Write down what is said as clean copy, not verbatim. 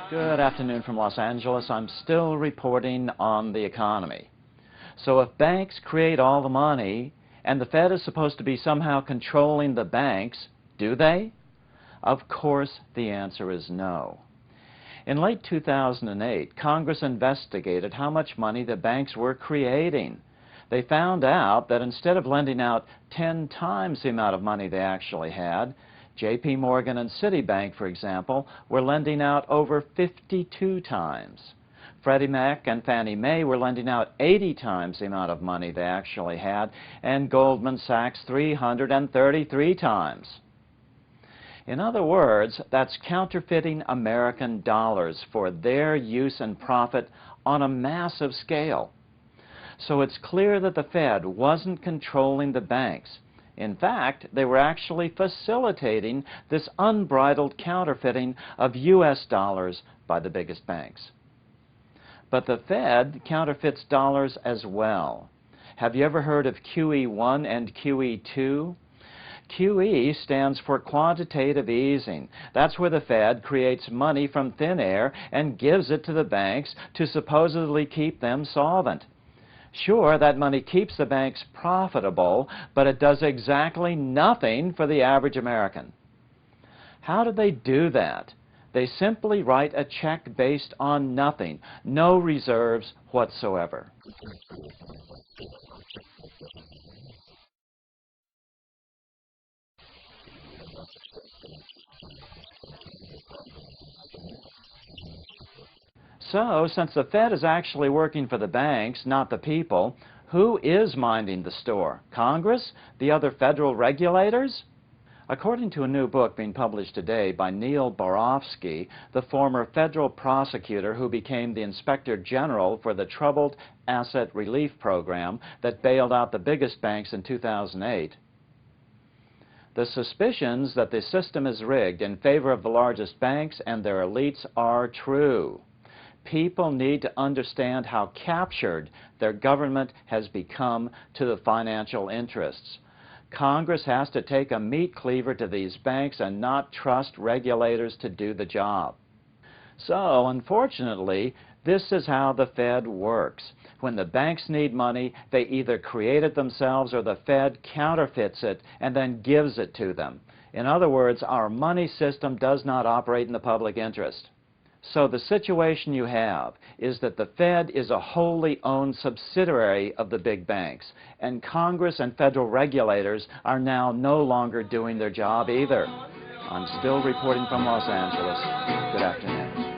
Good afternoon from Los Angeles. I'm still reporting on the economy. So if banks create all the money and the Fed is supposed to be somehow controlling the banks, do they? Of course, the answer is no. In late 2008, Congress investigated how much money the banks were creating. They found out that instead of lending out 10 times the amount of money they actually had, J.P. Morgan and Citibank, for example, were lending out over 52 times. Freddie Mac and Fannie Mae were lending out 80 times the amount of money they actually had, and Goldman Sachs 333 times. In other words, that's counterfeiting American dollars for their use and profit on a massive scale. So it's clear that the Fed wasn't controlling the banks. In fact, they were actually facilitating this unbridled counterfeiting of U.S. dollars by the biggest banks. But the Fed counterfeits dollars as well. Have you ever heard of QE1 and QE2? QE stands for quantitative easing. That's where the Fed creates money from thin air and gives it to the banks to supposedly keep them solvent. Sure, that money keeps the banks profitable, but it does exactly nothing for the average American. How do they do that? They simply write a check based on nothing, no reserves whatsoever. So, since the Fed is actually working for the banks, not the people, who is minding the store? Congress? The other federal regulators? According to a new book being published today by Neil Barofsky, the former federal prosecutor who became the Inspector General for the Troubled Asset Relief Program that bailed out the biggest banks in 2008, the suspicions that the system is rigged in favor of the largest banks and their elites are true. People need to understand how captured their government has become to the financial interests. Congress has to take a meat cleaver to these banks and not trust regulators to do the job. So, unfortunately, this is how the Fed works. When the banks need money, they either create it themselves or the Fed counterfeits it and then gives it to them. In other words, our money system does not operate in the public interest. So the situation you have is that the Fed is a wholly owned subsidiary of the big banks, and Congress and federal regulators are now no longer doing their job either. I'm still reporting from Los Angeles. Good afternoon.